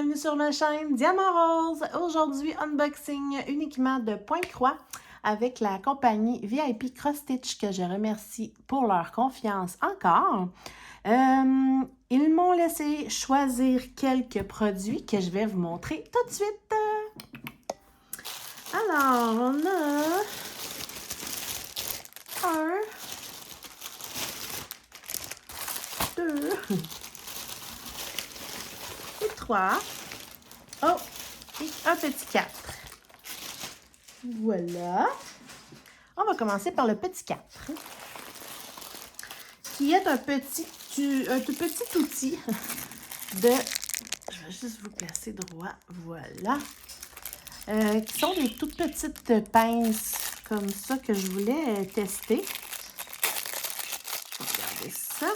bienvenue sur ma chaîne Diamant Rose. Aujourd'hui, unboxing uniquement de Pointe-Croix avec la compagnie VIP Cross Stitch que je remercie pour leur confiance encore. Ils m'ont laissé choisir quelques produits que je vais vous montrer tout de suite. Alors, on a un, deux et trois. Oh, et un petit 4. Voilà. On va commencer par le petit 4, qui est un tout petit outil de... Je vais juste vous placer droit. Voilà. Qui sont des toutes petites pinces comme ça que je voulais tester. Je vais regarder ça.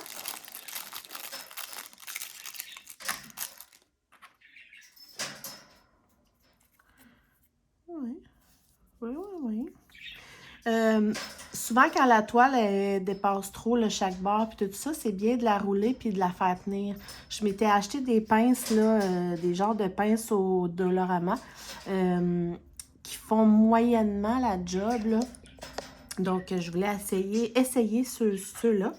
Oui. Souvent, quand la toile elle dépasse trop le chaque bord puis tout ça, c'est bien de la rouler puis de la faire tenir. Je m'étais acheté des pinces, là, des genres de pinces au Dollarama qui font moyennement la job, là. Donc, je voulais essayer ceux-là.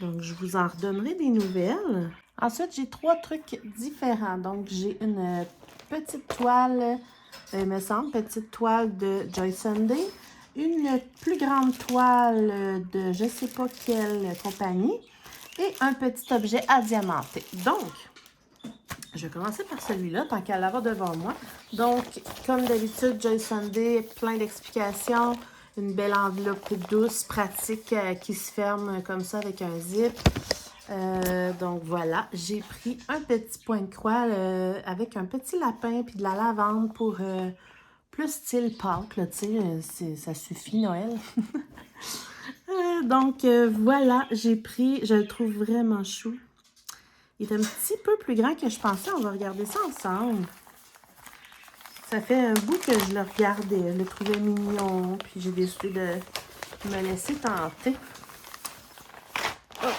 Donc, je vous en redonnerai des nouvelles. Ensuite, j'ai 3 trucs différents. Donc, j'ai une petite toile, me semble, petite toile de Joy Sunday. Une plus grande toile de je ne sais pas quelle compagnie. Et un petit objet à diamanter. Donc, je vais commencer par celui-là, tant qu'elle l'avoir devant moi. Donc, comme d'habitude, Joy Sunday, plein d'explications. Une belle enveloppe douce, pratique, qui se ferme comme ça avec un zip. Donc voilà, j'ai pris un petit point de croix avec un petit lapin puis de la lavande pour plus style Pâques, là, tu sais, ça suffit Noël. Donc voilà, j'ai pris, je le trouve vraiment chou. Il est un petit peu plus grand que je pensais, on va regarder ça ensemble. Ça fait un bout que je le regardais, je le trouvais mignon, puis j'ai décidé de me laisser tenter. Oh,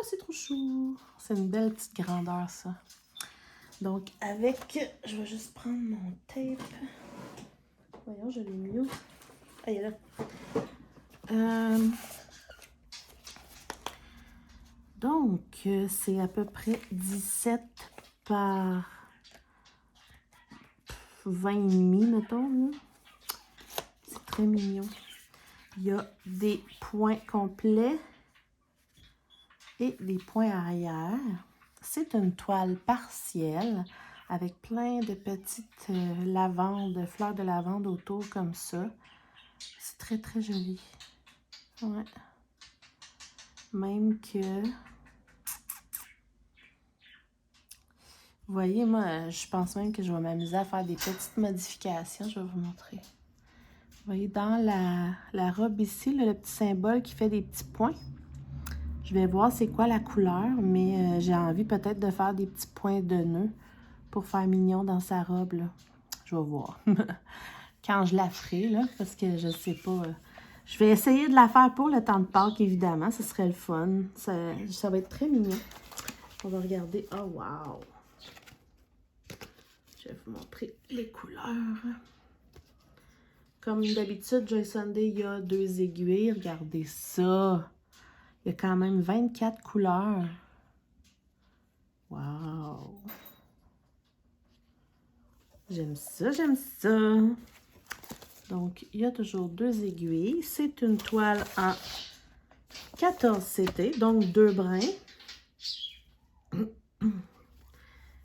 c'est trop chou! C'est une belle petite grandeur, ça. Donc, je vais juste prendre mon tape. Voyons, je l'ai mis où? Ah, il est là. Donc, c'est à peu près 17 par 20,5, mettons. C'est très mignon. Il y a des points complets et des points arrière. C'est une toile partielle avec plein de petites fleurs de lavande autour comme ça. C'est très, très joli. Ouais. Même que... Vous voyez, moi, je pense même que je vais m'amuser à faire des petites modifications. Je vais vous montrer. Vous voyez, dans la robe ici, là, le petit symbole qui fait des petits points. Je vais voir c'est quoi la couleur, mais j'ai envie peut-être de faire des petits points de nœud pour faire mignon dans sa robe, là. Je vais voir. Quand je la ferai, là, parce que je sais pas... je vais essayer de la faire pour le temps de Pâques, évidemment. Ce serait le fun. Ça va être très mignon. On va regarder. Oh, wow! Je vais vous montrer les couleurs. Comme d'habitude, Joy Sunday, il y a 2 aiguilles. Regardez ça! Il y a quand même 24 couleurs. Wow! J'aime ça, j'aime ça! Donc, il y a toujours 2 aiguilles. C'est une toile en 14 CT, donc 2 brins. Je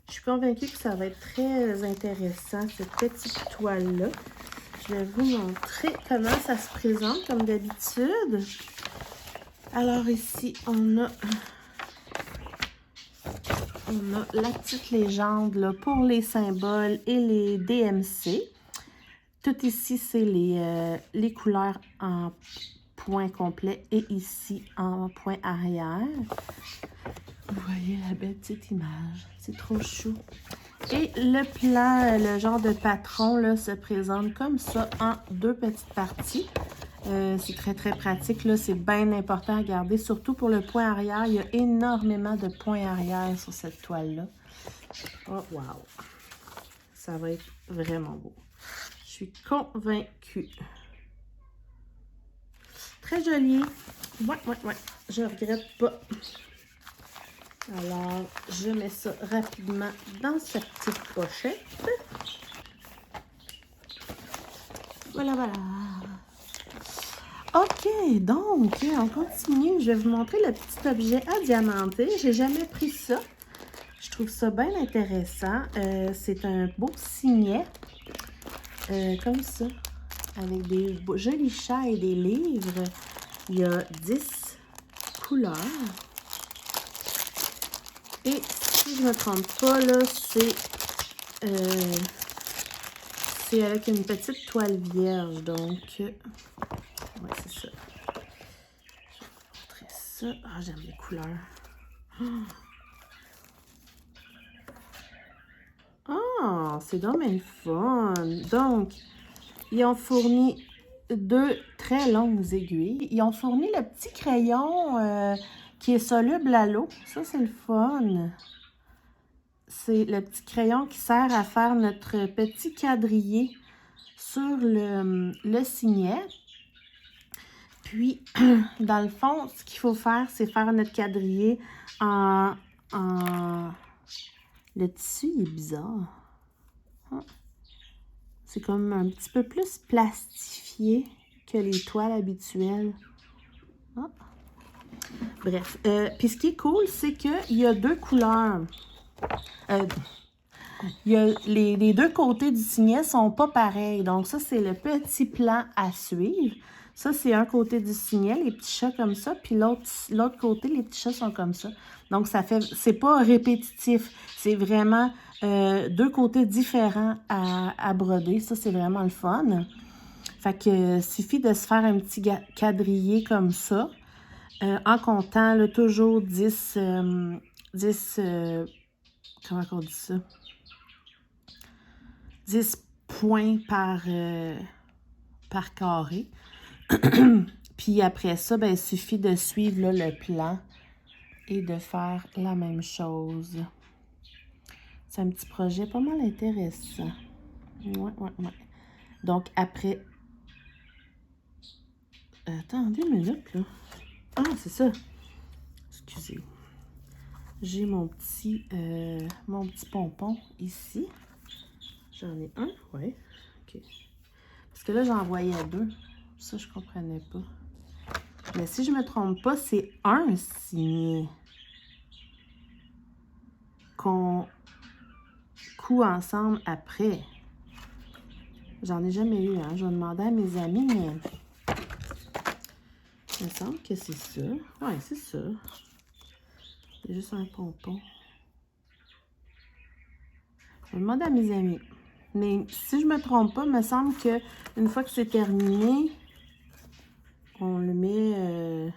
suis convaincue que ça va être très intéressant, cette petite toile-là. Je vais vous montrer comment ça se présente, comme d'habitude. Alors ici, on a la petite légende là, pour les symboles et les DMC. Tout ici, c'est les couleurs en point complet et ici en point arrière. Vous voyez la belle petite image. C'est trop chou. Et le plan, le genre de patron là, se présente comme ça en 2 petites parties. C'est très, très pratique. Là, c'est bien important à garder, surtout pour le point arrière. Il y a énormément de points arrière sur cette toile-là. Oh, wow! Ça va être vraiment beau. Je suis convaincue. Très joli. Ouais. Je regrette pas. Alors, je mets ça rapidement dans cette petite pochette. Voilà. OK, donc, on continue. Je vais vous montrer le petit objet à diamanter. J'ai jamais pris ça. Je trouve ça bien intéressant. C'est un beau signet. Comme ça. Avec des jolis chats et des livres. Il y a 10 couleurs. Et si je ne me trompe pas, là, c'est avec une petite toile vierge. Donc, ouais, c'est ça. Je vais vous montrer ça. Ah, j'aime les couleurs. Ah, c'est dommage le fun. Donc, ils ont fourni 2 très longues aiguilles. Ils ont fourni le petit crayon qui est soluble à l'eau. Ça, c'est le fun. C'est le petit crayon qui sert à faire notre petit quadrillé sur le signet. Puis, dans le fond, ce qu'il faut faire, c'est faire notre quadrillé en... Le tissu, il est bizarre. C'est comme un petit peu plus plastifié que les toiles habituelles. Ah. Bref. Puis ce qui est cool, c'est qu'il y a 2 couleurs. Il y a les 2 côtés du signet ne sont pas pareils. Donc ça, c'est le petit plan à suivre. Ça, c'est un côté du signet, les petits chats comme ça. Puis l'autre côté, les petits chats sont comme ça. Donc, c'est pas répétitif. C'est vraiment 2 côtés différents à broder. Ça, c'est vraiment le fun. Fait que suffit de se faire un petit quadrillé comme ça. En comptant là, toujours 10 comment on dit ça? 10 points par carré. Puis après ça, ben, il suffit de suivre là, le plan et de faire la même chose. C'est un petit projet pas mal intéressant. Ouais. Donc après... Attendez une minute, là. Ah, c'est ça. Excusez. J'ai mon petit pompon ici. J'en ai un, ouais. OK. Parce que là, j'en voyais 2. Ça, je comprenais pas. Mais si je me trompe pas, c'est un signet qu'on coud ensemble après. J'en ai jamais eu, hein. Je vais demander à mes amis, mais il me semble que c'est ça. Ouais, c'est ça. C'est juste un pompon. Je vais demander à mes amis. Mais si je me trompe pas, il me semble que une fois que c'est terminé, on le met,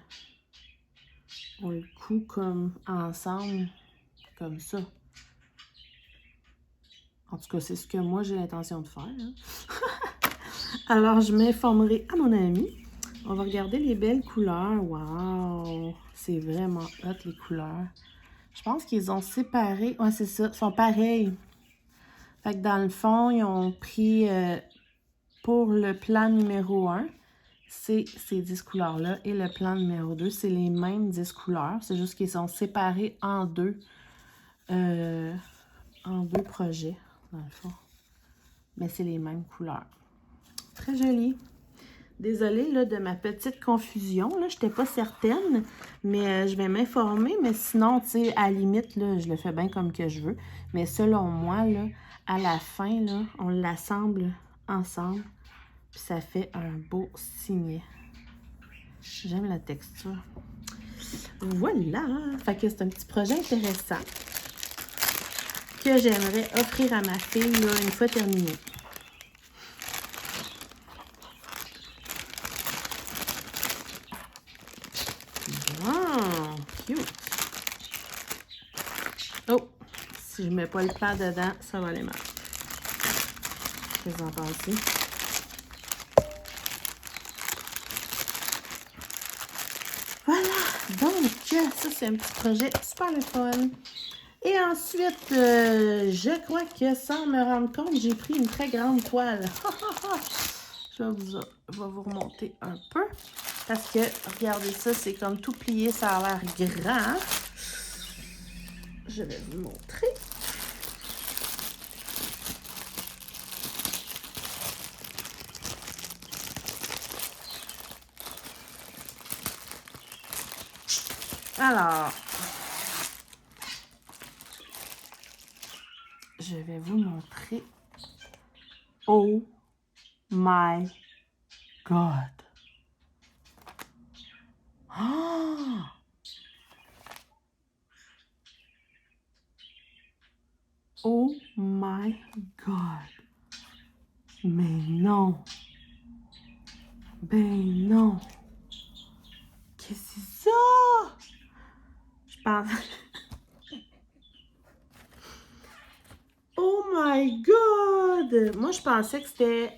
on le coud comme ensemble, comme ça. En tout cas, c'est ce que moi j'ai l'intention de faire. Hein. Alors, je m'informerai à mon ami. On va regarder les belles couleurs. Wow! C'est vraiment hot, les couleurs. Je pense qu'ils ont séparé. Ouais, c'est ça. Ils sont pareils. Fait que dans le fond, ils ont pris pour le plan numéro 1, c'est ces 10 couleurs-là. Et le plan numéro 2, c'est les mêmes 10 couleurs. C'est juste qu'ils sont séparés en deux projets, dans le fond. Mais c'est les mêmes couleurs. Très joli. Désolée là, de ma petite confusion. Je n'étais pas certaine, mais je vais m'informer. Mais sinon, tu sais, à la limite, là, je le fais bien comme que je veux. Mais selon moi, là, à la fin, là, on l'assemble ensemble. Puis ça fait un beau signet. J'aime la texture. Voilà! Fait que c'est un petit projet intéressant que j'aimerais offrir à ma fille là, une fois terminé. Cute. Oh! Si je mets pas le plat dedans, ça va aller mal. Qu'est-ce que vous en pensez? Voilà! Donc, ça, c'est un petit projet super le fun. Et ensuite, je crois que sans me rendre compte, j'ai pris une très grande toile. Je vais vous remonter un peu. Parce que, regardez ça, c'est comme tout plié, ça a l'air grand. Je vais vous montrer. Alors, je vais vous montrer. Oh my God! Oh! Oh my God! Mais non! Ben non! Qu'est-ce que c'est ça? Je pense... Oh my God! Moi, je pensais que c'était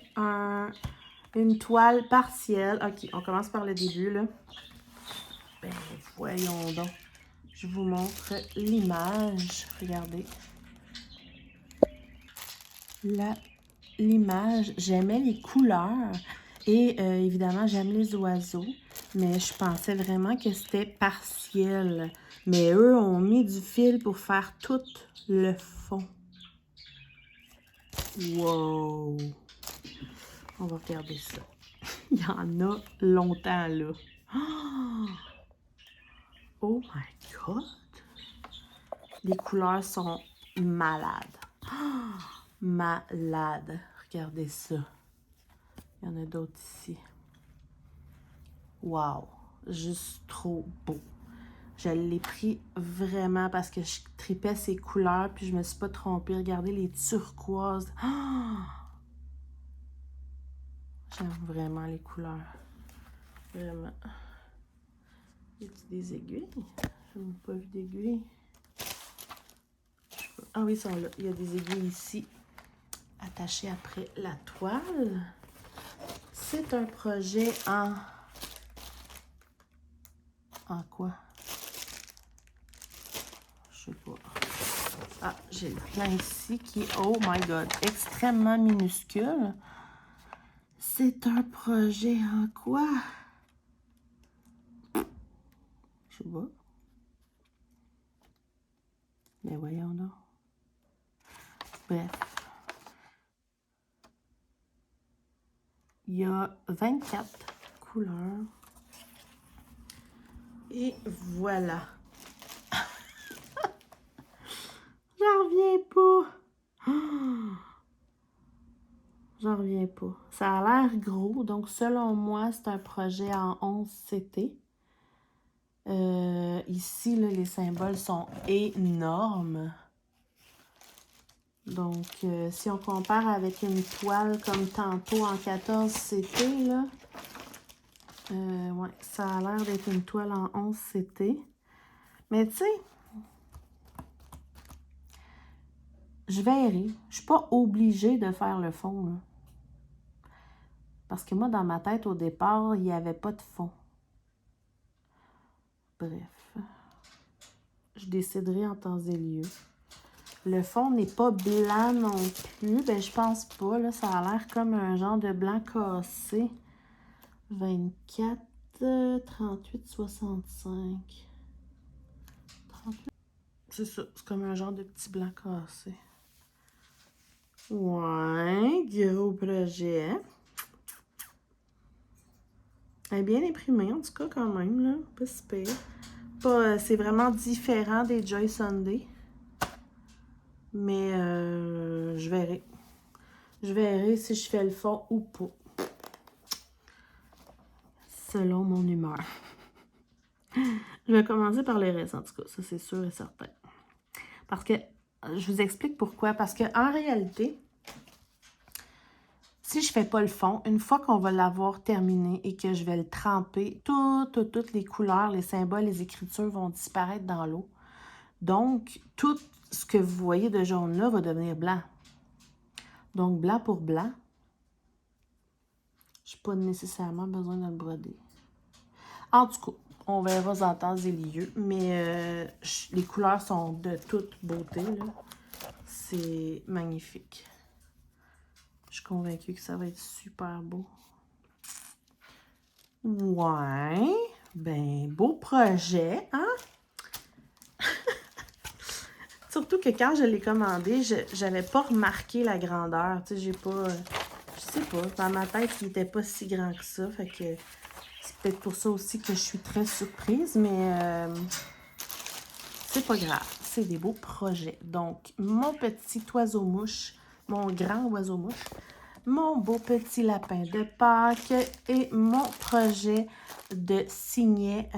une toile partielle. OK, on commence par le début, là. Ben, voyons donc. Je vous montre l'image. Regardez. L'image. J'aimais les couleurs. Et évidemment, j'aime les oiseaux. Mais je pensais vraiment que c'était partiel. Mais eux ont mis du fil pour faire tout le fond. Wow! On va regarder ça. Il y en a longtemps, là. Oh my God! Les couleurs sont malades. Malades. Regardez ça. Il y en a d'autres ici. Wow! Juste trop beau. Je l'ai pris vraiment parce que je tripais ces couleurs puis je me suis pas trompée. Regardez les turquoises. J'aime vraiment les couleurs. Vraiment. Y a-t-il des aiguilles? Je n'ai pas vu d'aiguilles. Ah oui, ils sont là. Il y a des aiguilles ici, attachées après la toile. C'est un projet en... En quoi? Je sais pas. Ah, j'ai le plein ici qui est, oh my God, extrêmement minuscule. C'est un projet en quoi? Je sais pas. Mais voyons donc. Bref. Il y a 24 couleurs. Et voilà. J'en reviens pas. J'en reviens pas. Ça a l'air gros. Donc, selon moi, c'est un projet en 11 CT. Ici, là, les symboles sont énormes. Donc, si on compare avec une toile comme tantôt en 14 CT, là, ouais, ça a l'air d'être une toile en 11 CT. Mais tu sais, je verrai. Je suis pas obligée de faire le fond, là. Parce que moi, dans ma tête, au départ, il n'y avait pas de fond. Bref. Je déciderai en temps et lieu. Le fond n'est pas blanc non plus. Ben, je pense pas. Là, ça a l'air comme un genre de blanc cassé. 24, 38, 65. 38. C'est ça. C'est comme un genre de petit blanc cassé. Ouais, gros projet. Elle est bien imprimée, en tout cas, quand même, là. Pas si pire. C'est vraiment différent des Joy Sunday. Mais je verrai. Je verrai si je fais le fond ou pas. Selon mon humeur. Je vais commencer par les restes, en tout cas. Ça, c'est sûr et certain. Parce que, je vous explique pourquoi. Parce que en réalité, si je ne fais pas le fond, une fois qu'on va l'avoir terminé et que je vais le tremper, toutes les couleurs, les symboles, les écritures vont disparaître dans l'eau. Donc, tout ce que vous voyez de jaune là va devenir blanc. Donc, blanc pour blanc, je n'ai pas nécessairement besoin de le broder. En tout cas, On verra en temps et lieu. Mais les couleurs sont de toute beauté, là. C'est magnifique. Je suis convaincue que ça va être super beau. Ouais. Ben, beau projet, hein? Surtout que quand je l'ai commandé, je n'avais pas remarqué la grandeur. Tu sais, j'ai pas... je sais pas, dans ma tête, il n'était pas si grand que ça. Fait que c'est peut-être pour ça aussi que je suis très surprise, mais c'est pas grave. C'est des beaux projets. Donc, mon petit oiseau-mouche, mon grand oiseau-mouche, mon beau petit lapin de Pâques et mon projet de signet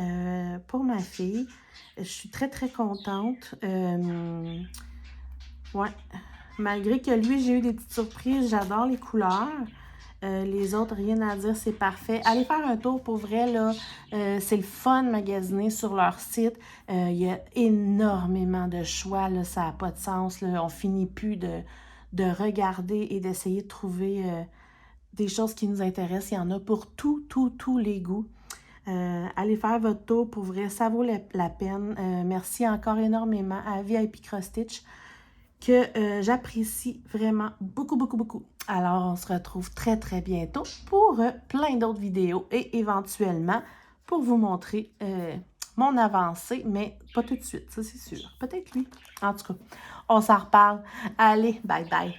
pour ma fille. Je suis très, très contente. Ouais. Malgré que lui, j'ai eu des petites surprises. J'adore les couleurs. Les autres, rien à dire, c'est parfait. Allez faire un tour pour vrai, là. C'est le fun de magasiner sur leur site. Il y a énormément de choix, là. Ça n'a pas de sens, là. On finit plus de regarder et d'essayer de trouver des choses qui nous intéressent. Il y en a pour tous les goûts. Allez faire votre tour, pour vrai, ça vaut la peine. Merci encore énormément à VIP Cross Stitch que j'apprécie vraiment beaucoup, beaucoup, beaucoup. Alors, on se retrouve très, très bientôt pour plein d'autres vidéos et éventuellement pour vous montrer mon avancée, mais pas tout de suite, ça c'est sûr. Peut-être lui. En tout cas, on s'en reparle. Allez, bye bye.